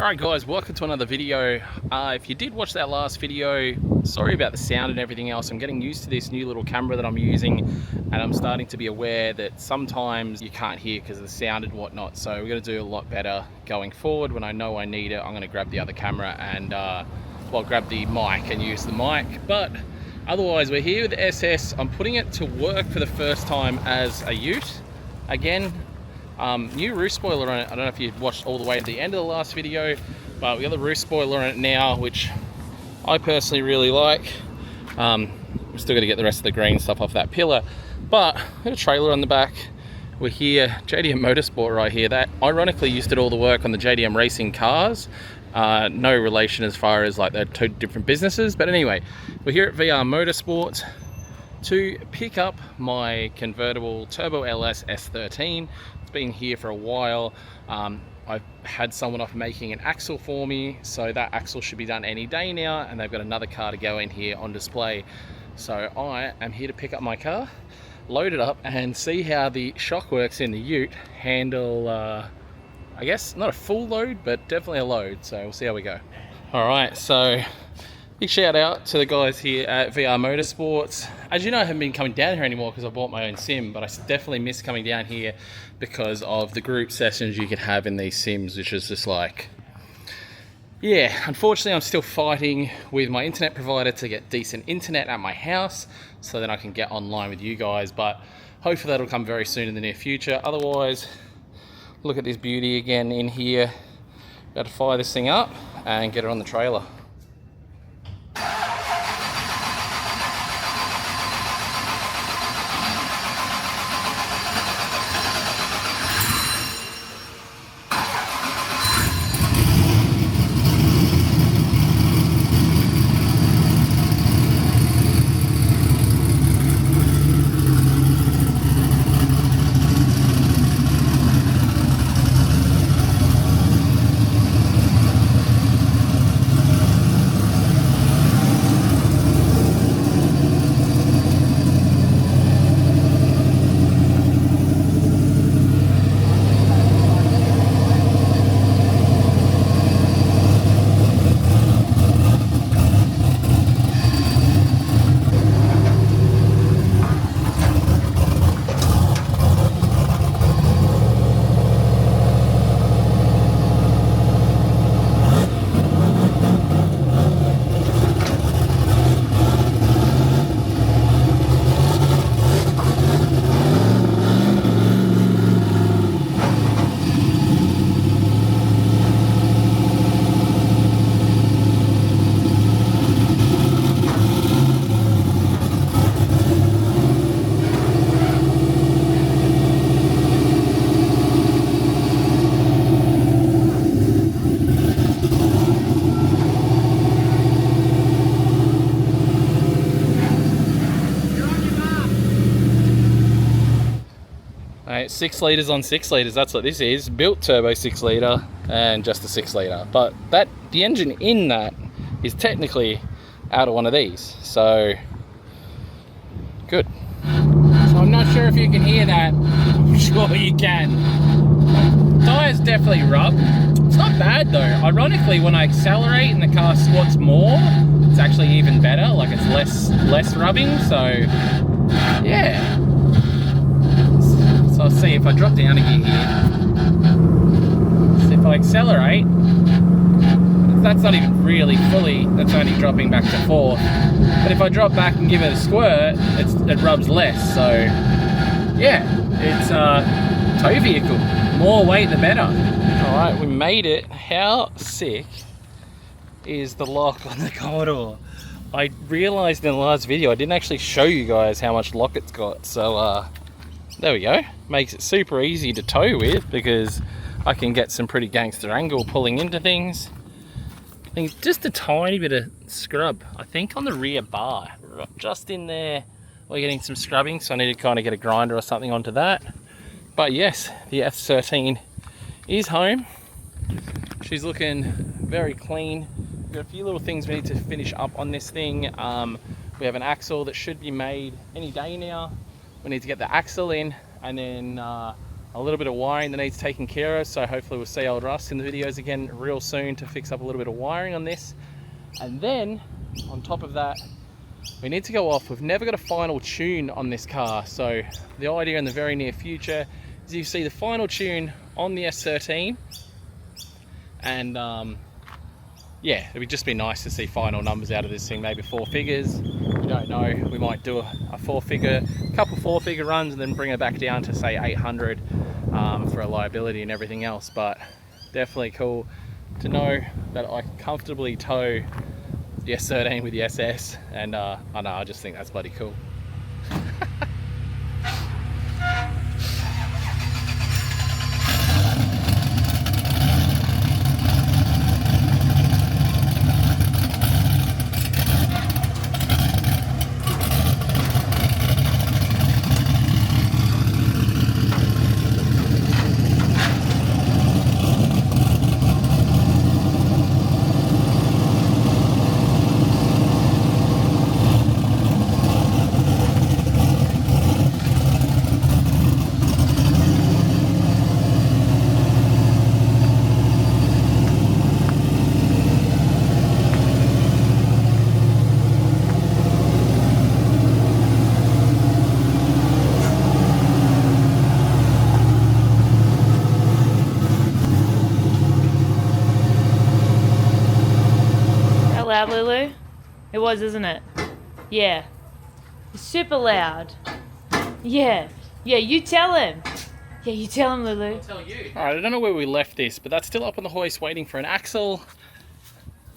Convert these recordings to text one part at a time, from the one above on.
Alright guys, welcome to another video. If you did watch that last video, sorry about the sound and everything else. I'm getting used to this new little camera that I'm using, and I'm starting to be aware that sometimes you can't hear because of the sound and whatnot. So we're going to do a lot better going forward. When I know I need it, I'm going to grab the other camera and grab the mic and use the mic. But otherwise, we're here with the SS. I'm putting it to work for the first time as a ute. Again, new roof spoiler on it. I don't know if you watched all the way to the end of the last video, but we got the roof spoiler on it now, which I personally really like. We're still going to get the rest of the green stuff off that pillar, but got a trailer on the back. We're here, JDM Motorsport right here. That ironically used to do all the work on the JDM racing cars. No relation as far as like they're two different businesses, but anyway, we're here at VR Motorsport to pick up my convertible Turbo LS S13. It's been here for a while. I've had someone off making an axle for me, so that axle should be done any day now, and they've got another car to go in here on display. So I am here to pick up my car, load it up, and see how the shock works in the ute. Handle, I guess, not a full load, but definitely a load, so we'll see how we go. Alright, so big shout out to the guys here at VR Motorsports. As you know, I haven't been coming down here anymore because I bought my own sim, but I definitely miss coming down here because of the group sessions you could have in these sims, which is just like, yeah, unfortunately I'm still fighting with my internet provider to get decent internet at my house so then I can get online with you guys, but hopefully that'll come very soon in the near future. Otherwise, look at this beauty again in here. Got to fire this thing up and get it on the trailer. Right, 6 litres on 6 litres, that's what this is. Built turbo 6 litre and just a 6 litre. But the engine in that is technically out of one of these. So, good. So I'm not sure if you can hear that. I'm sure you can. Tyre's definitely rubbed. It's not bad though. Ironically, when I accelerate and the car squats more, it's actually even better. Like it's less rubbing, so yeah. So I'll see if I drop down a gear here. So if I accelerate, that's not even really fully, that's only dropping back to 4th. But if I drop back and give it a squirt, it rubs less. So yeah, it's a tow vehicle. More weight the better. Alright, we made it. How sick is the lock on the Commodore? I realised in the last video I didn't actually show you guys how much lock it's got. So there we go. Makes it super easy to tow with because I can get some pretty gangster angle pulling into things. I think just a tiny bit of scrub, I think on the rear bar, just in there. We're getting some scrubbing, so I need to kind of get a grinder or something onto that. But yes, the S13 is home. She's looking very clean. We've got a few little things we need to finish up on this thing. We have an axle that should be made any day now. We need to get the axle in, and then I'll a little bit of wiring that needs taken care of, so hopefully we'll see old Russ in the videos again real soon to fix up a little bit of wiring on this. And then on top of that, we need to go off. We've never got a final tune on this car, so the idea in the very near future is you see the final tune on the S13, and yeah, it would just be nice to see final numbers out of this thing, maybe 4 figures. We don't know, we might do a couple 4-figure runs and then bring it back down to say 800 for reliability and everything else. But definitely cool to know that I can comfortably tow the S13 with the SS, and I know, I just think that's bloody cool. Loud, Lulu? It was, isn't it? Yeah. Super loud. Yeah. Yeah, you tell him. Yeah, you tell him, Lulu. I'll tell you. Alright, I don't know where we left this, but that's still up on the hoist waiting for an axle.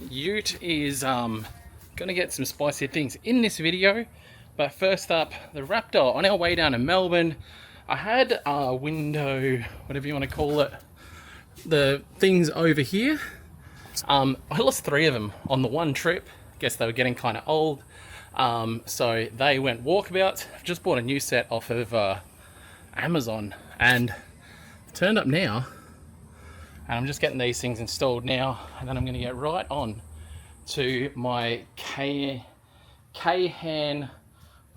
Ute is gonna get some spicier things in this video. But first up, the Raptor. On our way down to Melbourne, I had a window, whatever you want to call it, the things over here. I lost 3 of them on the one trip. Guess they were getting kind of old, so they went walkabout. I've just bought a new set off of Amazon and turned up now, and I'm just getting these things installed now, and then I'm going to get right on to my Kayhan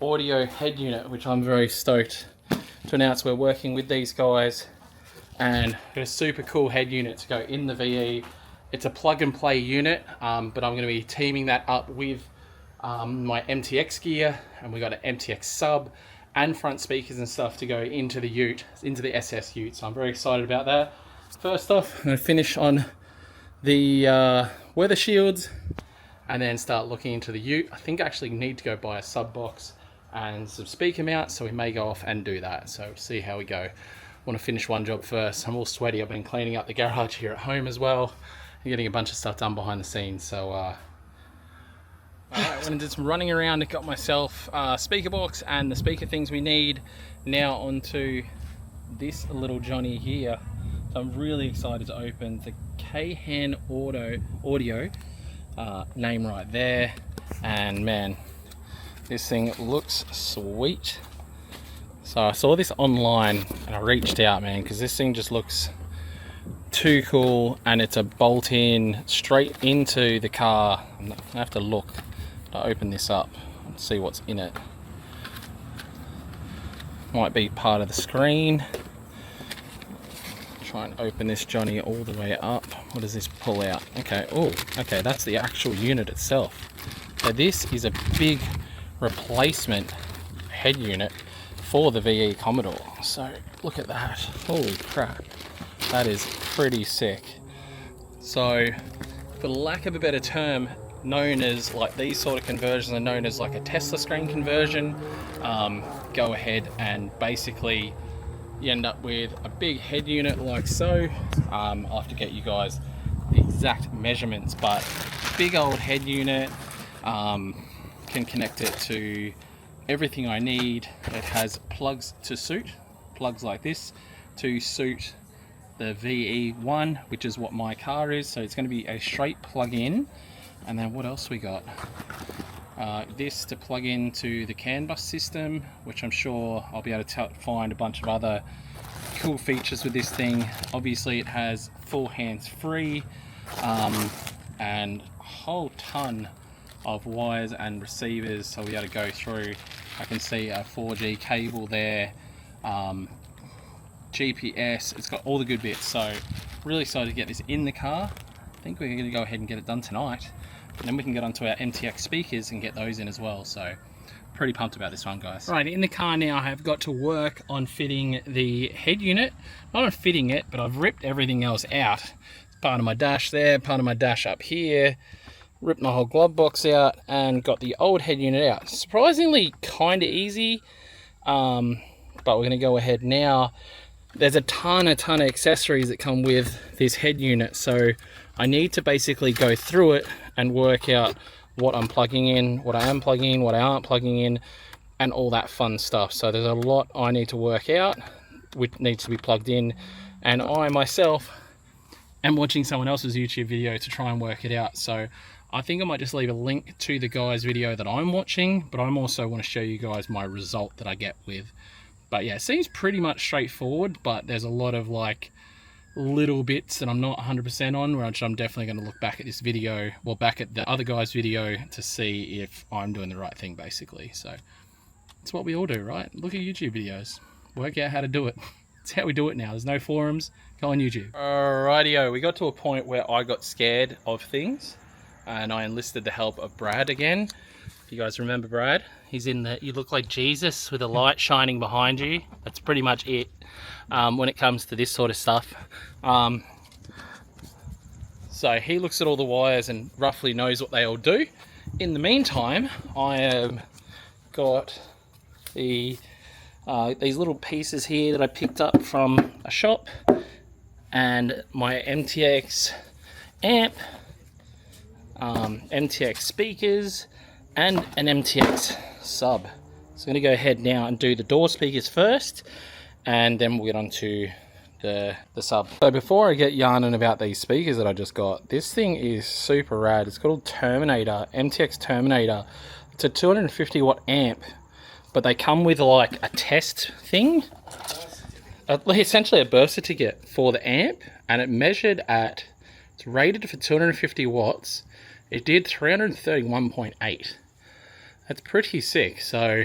audio head unit, which I'm very stoked to announce we're working with these guys, and a super cool head unit to go in the VE. It's a plug and play unit, but I'm going to be teaming that up with my MTX gear, and we got an MTX sub and front speakers and stuff to go into the Ute, into the SS Ute. So I'm very excited about that. First off, I'm going to finish on the weather shields and then start looking into the Ute. I think I actually need to go buy a sub box and some speaker mounts, so we may go off and do that. So we'll see how we go. I want to finish one job first. I'm all sweaty. I've been cleaning up the garage here at home as well. Getting a bunch of stuff done behind the scenes, so alright, went and did some running around and got myself a speaker box and the speaker things we need. Now onto this little Johnny here. So I'm really excited to open the Kayhan audio name right there, and man, this thing looks sweet. So I saw this online and I reached out, man, because this thing just looks too cool, and it's a bolt in straight into the car. I have to look to open this up and see what's in it. Might be part of the screen. Try and open this Johnny all the way up. What does this pull out? Okay, oh, okay, that's the actual unit itself. So this is a big replacement head unit for the VE Commodore. So look at that, holy crap. That is pretty sick. So, for lack of a better term, known as like these sort of conversions are known as like a Tesla screen conversion. Go ahead and basically you end up with a big head unit like so. I'll have to get you guys the exact measurements, but big old head unit. Can connect it to everything I need. It has plugs to suit, plugs like this to suit the VE1, which is what my car is, so it's going to be a straight plug-in. And then what else we got? This to plug into the CAN bus system, which I'm sure I'll be able to find a bunch of other cool features with this thing. Obviously it has full hands-free, and a whole ton of wires and receivers, so we'll be able to go through. I can see a 4G cable there, GPS, it's got all the good bits. So really excited to get this in the car. I think we're going to go ahead and get it done tonight, and then we can get onto our MTX speakers and get those in as well. So pretty pumped about this one, guys. Right, in the car now, I have got to work on fitting the head unit. Not on fitting it, but I've ripped everything else out. Part of my dash there, part of my dash up here. Ripped my whole glove box out and got the old head unit out. Surprisingly kind of easy, but we're going to go ahead now. There's a ton of accessories that come with this head unit, so I need to basically go through it and work out what I'm plugging in, what I am plugging in, what I aren't plugging in, and all that fun stuff. So there's a lot I need to work out, which needs to be plugged in, and I myself am watching someone else's YouTube video to try and work it out. So I think I might just leave a link to the guy's video that I'm watching, but I'm also want to show you guys my result that I get with. But yeah, it seems pretty much straightforward, but there's a lot of like little bits that I'm not 100% on, which I'm definitely going to look back at this video, well, back at the other guy's video to see if I'm doing the right thing, basically. So it's what we all do, right? Look at YouTube videos, work out how to do it. It's how we do it now. There's no forums, go on YouTube. Alrightio, we got to a point where I got scared of things and I enlisted the help of Brad again. If you guys remember Brad, he's in the, you look like Jesus with a light shining behind you. That's pretty much it. When it comes to this sort of stuff. So he looks at all the wires and roughly knows what they all do. In the meantime, I have got the these little pieces here that I picked up from a shop, and my MTX amp, MTX speakers, and an MTX sub. So I'm going to go ahead now and do the door speakers first, and then we'll get on to the sub. So before I get yarning about these speakers that I just got, this thing is super rad. It's called Terminator, MTX Terminator. It's a 250 watt amp, but they come with like a test thing, essentially a birth certificate for the amp, and it measured at, it's rated for 250 watts. It did 331.8. That's pretty sick. So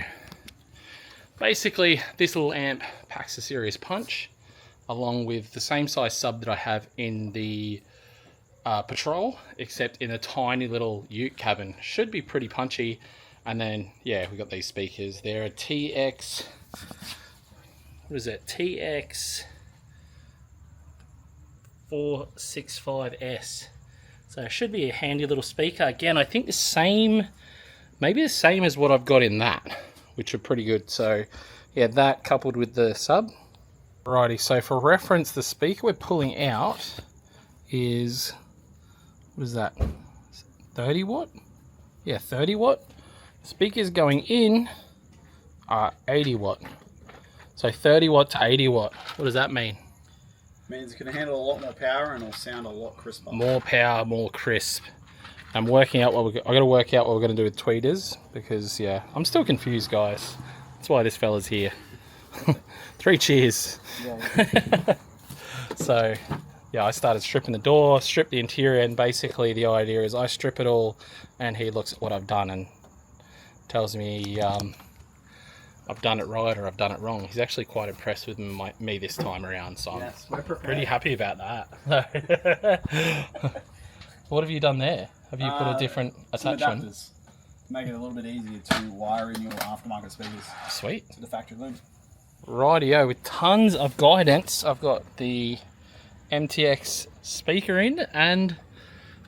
basically, this little amp packs a serious punch, along with the same size sub that I have in the Patrol, except in a tiny little ute cabin. Should be pretty punchy. And then, yeah, we got these speakers. They're a TX, what is it? TX 465S. So it should be a handy little speaker. Again, I think the same, maybe the same as what I've got in that, which are pretty good. So yeah, that coupled with the sub. Alrighty, so for reference, the speaker we're pulling out is, what is that, 30 watt? Yeah, 30 watt. Speakers going in are 80 watt. So 30 watt to 80 watt. What does that mean? Means it can handle a lot more power and it'll sound a lot crisper. More power, more crisp. I'm working out what I got to work out what we're going to do with tweeters, because yeah, I'm still confused, guys. That's why this fella's here. 3 cheers. Yeah. So yeah, I started stripping the door, stripped the interior, and basically the idea is I strip it all and he looks at what I've done and tells me I've done it right or I've done it wrong. He's actually quite impressed with me this time around, so yes, I'm pretty happy about that. What have you done there? Have you put a different attachment? Adapters. Make it a little bit easier to wire in your aftermarket speakers. Sweet. To the factory loom. Rightio, with tons of guidance. I've got the MTX speaker in and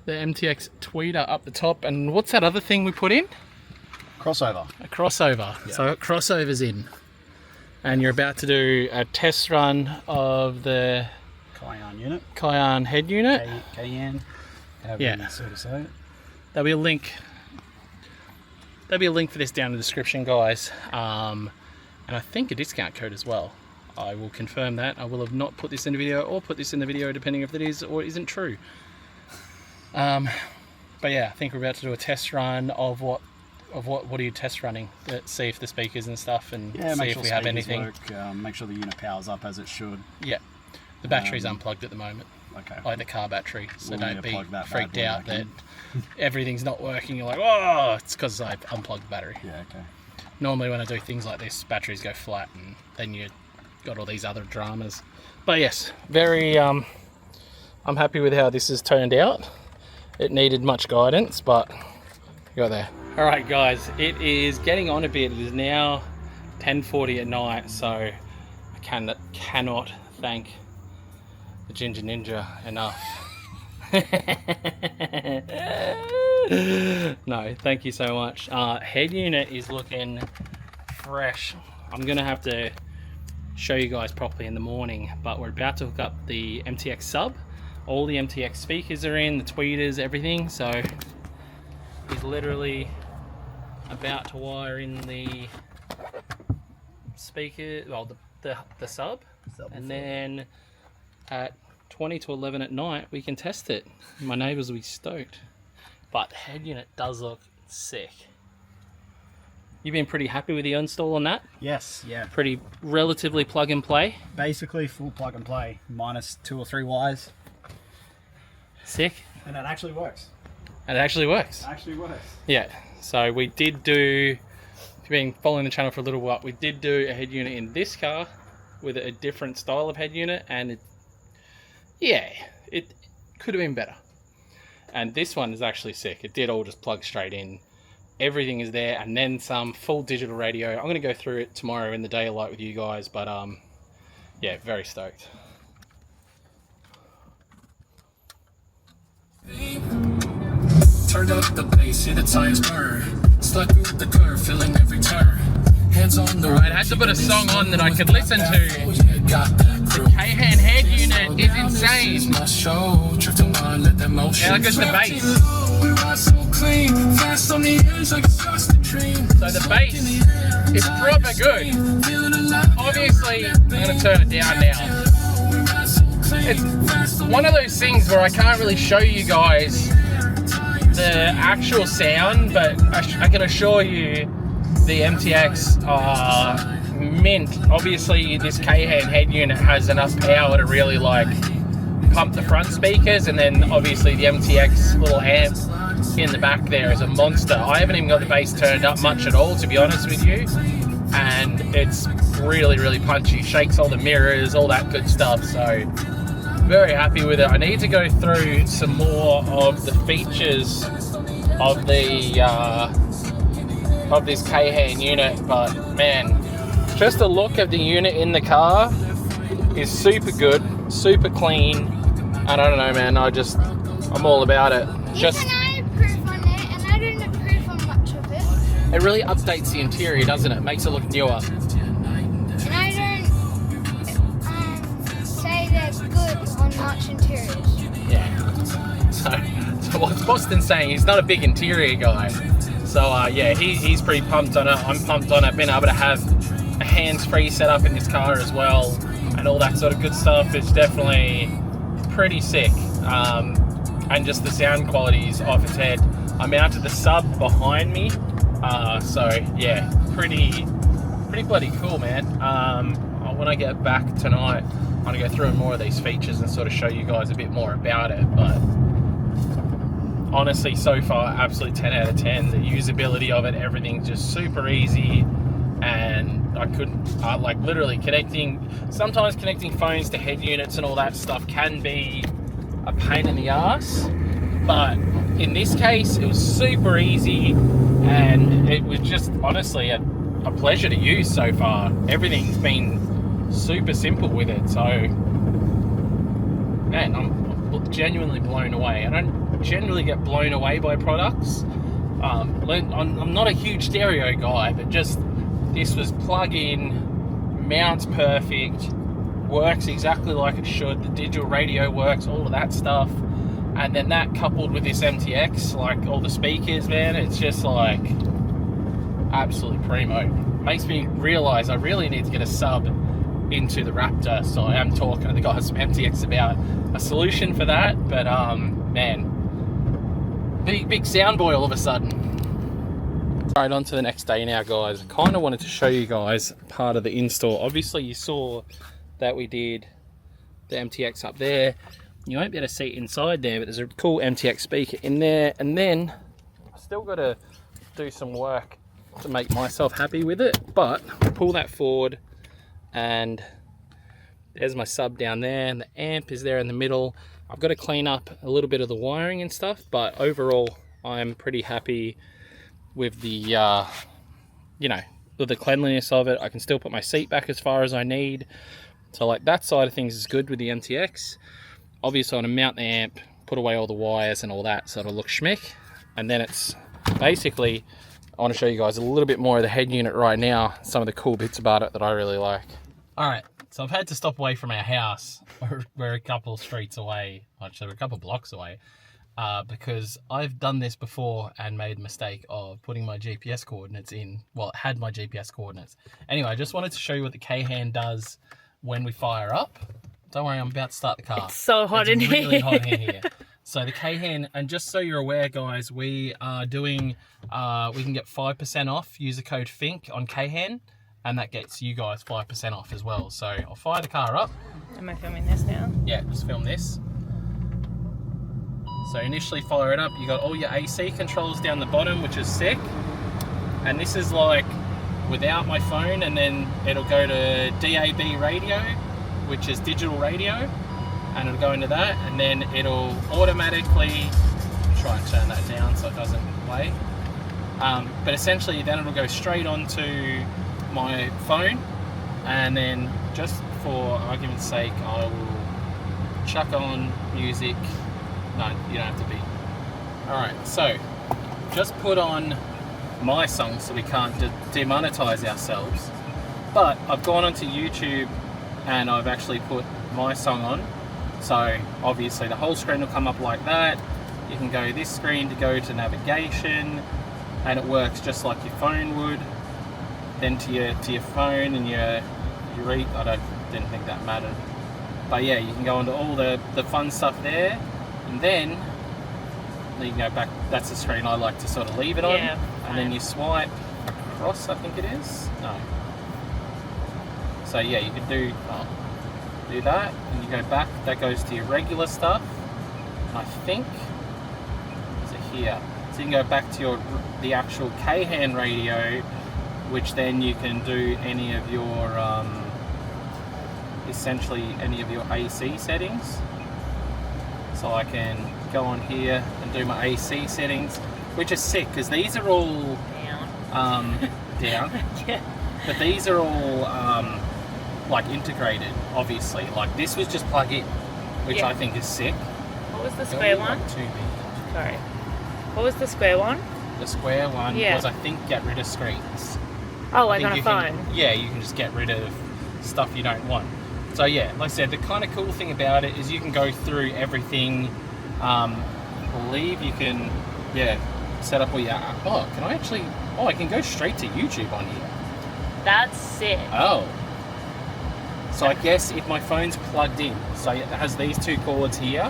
the MTX tweeter up the top. And what's that other thing we put in? Crossover. A crossover. Yeah. So crossover's in. And you're about to do a test run of the Kayhan unit. Kayhan head unit. Kayhan. Yeah. Sort of say it. There'll be a link. There'll be a link for this down in the description, guys. And I think a discount code as well. I will confirm that. I will have not put this in the video or put this in the video depending if it is or isn't true. But yeah, I think we're about to do a test run of what are you test running? See if the speakers and stuff, and yeah, see if we have anything. Work, make sure the unit powers up as it should. Yeah, the battery's unplugged at the moment. Okay. Like the car battery, so we'll don't be freaked boy out that everything's not working. You're like, oh, it's because I unplugged the battery. Yeah, okay. Normally when I do things like this, batteries go flat and then you got all these other dramas. But yes, very I'm happy with how this has turned out. It needed much guidance, but got there. All right, guys, it is getting on a bit. It is now 10:40 at night, so I cannot thank the Ginger Ninja enough. No, thank you so much. Head unit is looking fresh. I'm gonna have to show you guys properly in the morning, but we're about to hook up the MTX sub. All the MTX speakers are in, the tweeters, everything. So he's literally about to wire in the speaker, well, the sub, and then at 20 to 11 at night we can test it. My neighbours will be stoked. But the head unit does look sick. You've been pretty happy with the install on that? Yes, yeah. Pretty relatively plug and play? Basically full plug and play, minus 2 or 3 wires. Sick. And that actually works. And it actually works. It actually works. Yeah, so we did do, if you've been following the channel for a little while, we did do a head unit in this car with a different style of head unit, and it could have been better. And this one is actually sick. It did all just plug straight in. Everything is there, and then some full digital radio. I'm going to go through it tomorrow in the daylight with you guys, but yeah, very stoked. Turn up the bass, hear the tires burn. Slide through the curve, feeling every turn. Hands on the road. I had to put a song on that I could listen to. The Kayhan head unit is insane. Yeah, look at the bass. So the bass is proper good. Obviously, I'm going to turn it down now. It's one of those things where I can't really show you guys the actual sound, but I can assure you the MTX are mint. Obviously this Kayhan head unit has enough power to really like pump the front speakers, and then obviously the MTX little amp in the back there is a monster. I haven't even got the bass turned up much at all, to be honest with you, and it's really punchy. Shakes all the mirrors, all that good stuff, so very happy with it. I need to go through some more of the features of the of this Kayhan unit, but man, just the look of the unit in the car is super good, super clean, and I don't know, man, I'm all about it. Just I approve on it, and I don't approve on much of it. it really updates the interior, doesn't it? Makes it look newer. And I don't say they're good on much interiors. Yeah. So what's Boston saying? He's not a big interior guy. So yeah, he's pretty pumped on it. I'm pumped on it. Being able to have a hands-free setup in this car as well, and all that sort of good stuff is definitely pretty sick. And just the sound quality is off its head. I mounted the sub behind me, so yeah, pretty bloody cool, man. When I get back tonight, I'm gonna go through more of these features and sort of show you guys a bit more about it. But honestly, so far, absolute 10 out of 10. The usability of it, everything's just super easy, and I couldn't, like literally sometimes connecting phones to head units and all that stuff can be a pain in the ass, but in this case, it was super easy, and it was just honestly a pleasure to use so far. Everything's been super simple with it, so man, I'm genuinely blown away. I don't generally get blown away by products. I'm not a huge stereo guy, but just this was plug-in, mounts perfect, works exactly like it should, the digital radio works, all of that stuff, and then that coupled with this MTX, like all the speakers, man, it's just like absolutely primo. Makes me realise I really need to get a sub into the Raptor, so I am talking to the guys from MTX about a solution for that, but man, big sound boy all of a sudden. Right, on to the next day now, guys. I kind of wanted to show you guys part of the install. Obviously you saw that we did the MTX up there. You won't be able to see it inside there, but there's a cool MTX speaker in there, and then I still got to do some work to make myself happy with it, but pull that forward and There's my sub down there, and the amp is there in the middle. I've got to clean up a little bit of the wiring and stuff, but overall I'm pretty happy with the you know, with the cleanliness of it. I can still put my seat back as far as I need, so like that side of things is good with the MTX. Obviously I want to mount the amp, put away all the wires and all that so it'll look schmick, and then it's basically, I want to show you guys a little bit more of the head unit right now, some of the cool bits about it that I really like. Alright, so I've had to stop away from our house. We're a couple of streets away, actually we're a couple of blocks away, because I've done this before and made a mistake of putting my GPS coordinates in. Well, it had my GPS coordinates. Anyway, I just wanted to show you what the Kayhan does when we fire up. Don't worry, I'm about to start the car. It's so hot in here. It's really hot in here. So the Kayhan, and just so you're aware, guys, we are doing, we can get 5% off. Use the code Fink on Kayhan, and that gets you guys 5% off as well. So I'll fire the car up. Am I filming this now? Yeah, just film this. So initially fire it up, you got all your AC controls down the bottom, which is sick. And this is like without my phone, and then it'll go to DAB radio, which is digital radio, and it'll go into that, and then it'll automatically try and turn that down so it doesn't play. But essentially then it'll go straight onto my phone, and then just for argument's sake, I will chuck on music. No, you don't have to be. Alright, so just put on my song so we can't demonetize ourselves. But I've gone onto YouTube and I've actually put my song on. So obviously the whole screen will come up like that. You can go this screen to go to navigation, and it works just like your phone would. Then to your phone and your I didn't think that mattered. But yeah, you can go into all the fun stuff there. And then you can go back. That's the screen I like to sort of leave it on. Yeah, and then you swipe across, I think it is. No. So yeah, you can do that, and you go back. That goes to your regular stuff. And I think is it here. So you can go back to the actual Kayhan radio, which then you can do any of your essentially any of your AC settings. So I can go on here and do my AC settings, which is sick because these are all Down. Down. Yeah. But these are all like integrated, obviously. Like this was just plug in, which Yeah. I think is sick. What was the square one? Like 2B. Sorry. What was the square one? The square one Yeah. was, I think, get rid of screens. Oh, like I on a think phone. Yeah, you can just get rid of stuff you don't want. So yeah, like I said, the kind of cool thing about it is you can go through everything. I believe you can, set up all your. Oh, can I actually? Oh, I can go straight to YouTube on here. That's sick. Oh. So I guess if my phone's plugged in, so it has these two cords here.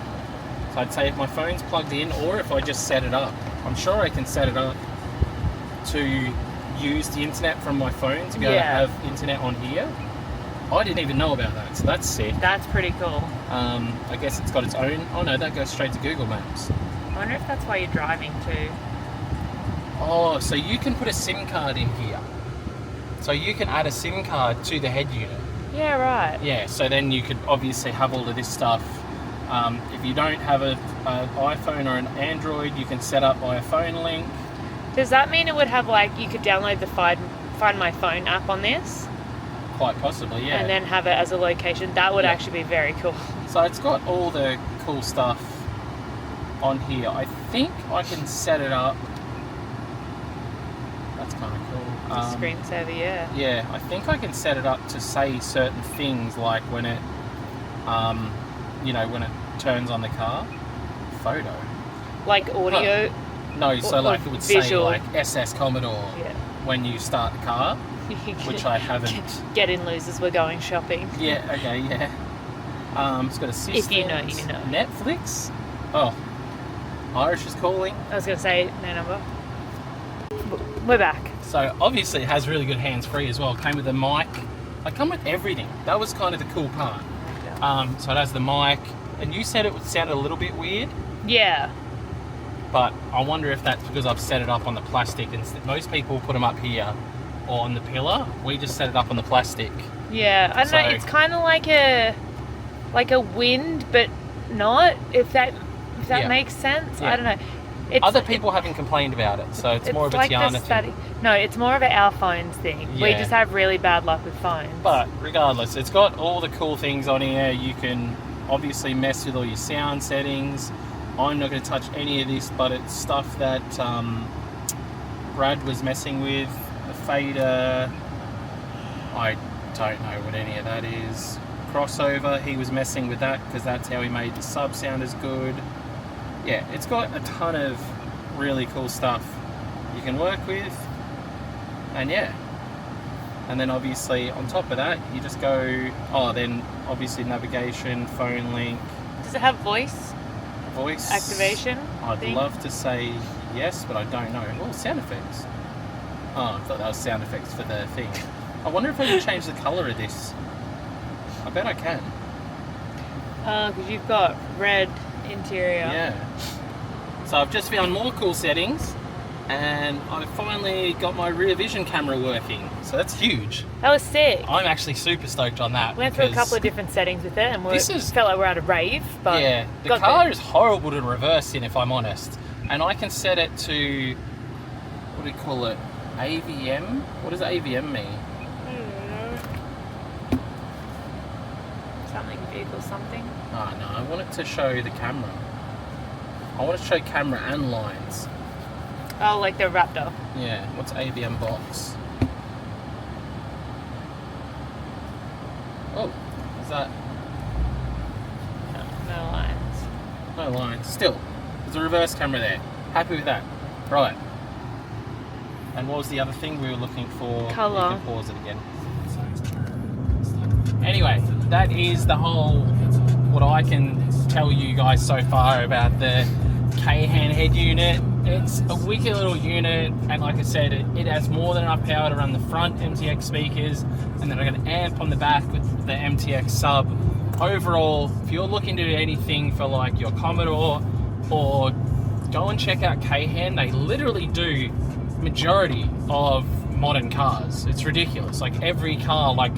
So I'd say if my phone's plugged in, or if I just set it up. I'm sure I can set it up to use the internet from my phone to be able to have internet on here. I didn't even know about that, so that's sick. That's pretty cool. I guess it's got its own. Oh no, that goes straight to Google Maps. I wonder if that's why you're driving too. Oh, so you can put a SIM card in here. So you can add a SIM card to the head unit. Yeah, right. Yeah, so then you could obviously have all of this stuff. If you don't have an iPhone or an Android, you can set up by a phone link. Does that mean it would have like you could download the Find My Phone app on this? Quite possibly, yeah. And then have it as a location? That would actually be very cool. So it's got all the cool stuff on here. I think I can set it up. That's kind of cool. Screensaver, yeah. Yeah, I think I can set it up to say certain things like when it, when it turns on the car. Photo. Like audio? No, so or like it would visual. say like SS Commodore when you start the car, which I haven't. Get in, losers, we're going shopping. Yeah, okay, yeah. It's got assistant. If you know, you know. Netflix. Oh, Irish is calling. I was going to say no number. We're back. So obviously it has really good hands-free as well. It came with the mic. I come with everything. That was kind of the cool part. So it has the mic, and you said it would sound a little bit weird. Yeah. But I wonder if that's because I've set it up on the plastic. And most people put them up here or on the pillar. We just set it up on the plastic. Yeah, I don't know. So- It's kind of like a wind, but not. If that Yeah. makes sense. Yeah. I don't know. It's, Other people haven't complained about it, so it's more of a like the Tiana thing. static. No, it's more of our phones thing. We Yeah. just have really bad luck with phones. But regardless, it's got all the cool things on here. You can obviously mess with all your sound settings. I'm not going to touch any of this, but it's stuff that Brad was messing with. The fader, I don't know what any of that is. Crossover, he was messing with that because that's how he made the sub sound as good. Yeah, it's got a ton of really cool stuff you can work with, and yeah. And then obviously on top of that, you just go, then obviously navigation, phone link, Does it have voice voice activation? I'd thing? love to say yes, but I don't know. Oh, sound effects. Oh, I thought that was sound effects for the thing. I wonder if I can change the colour of this. I bet I can. Because you've got red interior. Yeah. So I've just found more cool settings, and I finally got my rear vision camera working. So that's huge. That was sick. I'm actually super stoked on that. We went through a because- couple of different settings with it, and This is- felt like we're at a rave. But yeah, the got car there. is horrible to reverse in, if I'm honest. And I can set it to, what do you call it? AVM? What does AVM mean? Something vehicle something. Oh no, I want it to show the camera. I want it to show camera and lines. Oh, like the Raptor. Yeah, what's AVM box? Oh, is that No lines. no lines? Still, there's a reverse camera there. Happy with that. Right. And what was the other thing we were looking for? Colour. You can pause it again. Anyway, that is the whole, what I can tell you guys so far about the Kayhan head unit. It's a wicked little unit, and like I said, it has more than enough power to run the front MTX speakers, and then I got an amp on the back with the MTX sub. Overall, if you're looking to do anything for like your Commodore, or go and check out Kayhan, they literally do majority of modern cars. It's ridiculous. Like every car, like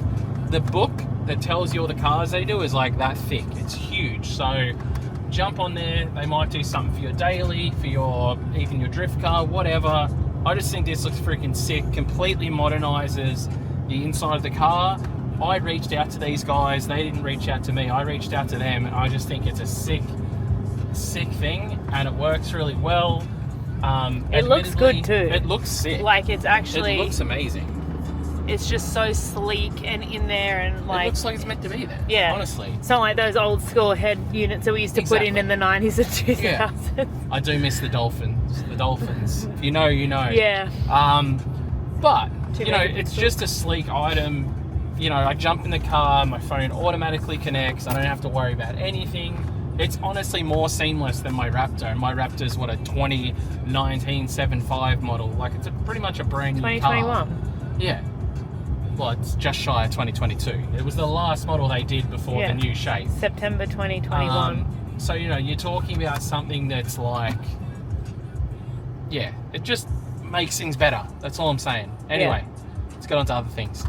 the book that tells you all the cars they do is like that thick. It's huge. So jump on there. They might do something for your daily, for your even your drift car, whatever. I just think this looks freaking sick. Completely modernizes the inside of the car. I reached out to these guys. They didn't reach out to me. I reached out to them, and I just think it's a sick thing, and it works really well. It looks good too. It looks sick. Like it's actually. It looks amazing. It's just so sleek and in there, and like. It looks like it's meant to be there. Yeah. Honestly. It's not like those old school head units that we used to put in the 90s and 2000s. I do miss the Dolphins. The Dolphins. If you know, you know. Yeah. But Too you know, many it's just a sleek item. You know, I jump in the car, my phone automatically connects. I don't have to worry about anything. It's honestly more seamless than my Raptor. And my Raptor's what, a 2019 7.5 model. Like it's pretty much a brand new car. 2021. Yeah. Well, it's just shy of 2022. It was the last model they did before the new shape. September 2021. So, you know, you're talking about something that's like, yeah, it just makes things better. That's all I'm saying. Anyway, let's get on to other things.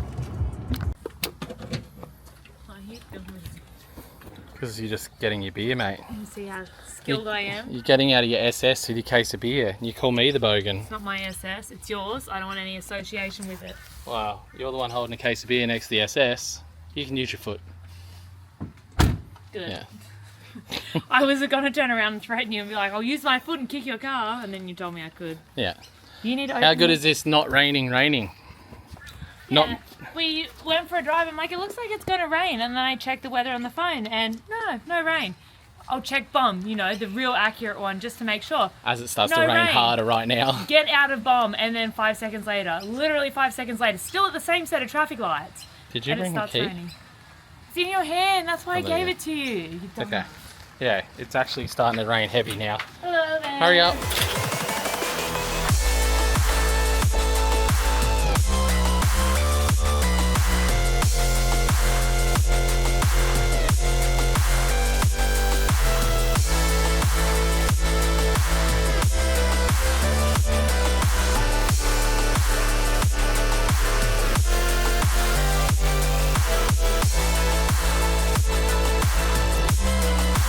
Because you're just getting your beer, mate. You see how skilled I am? You're getting out of your SS with your case of beer. You call me the bogan. It's not my SS, it's yours. I don't want any association with it. Wow, you're the one holding a case of beer next to the SS. You can use your foot. Good. Yeah. I was going to turn around and threaten you and be like, I'll use my foot and kick your car. And then you told me I could. Yeah. You need to How good is this not raining? Yeah. We went for a drive. I'm like, it looks like it's going to rain. And then I checked the weather on the phone and no rain. I'll check BOM, you know, the real accurate one, just to make sure. As it starts No to rain rain. harder right now. Get out of BOM, and then 5 seconds later, literally 5 seconds later, still at the same set of traffic lights. Did you and it bring a starts key? raining. It's in your hand. That's why I Oh, there gave you it to you. You dumb- Okay. Yeah, it's actually starting to rain heavy now. Hello there. Hurry up.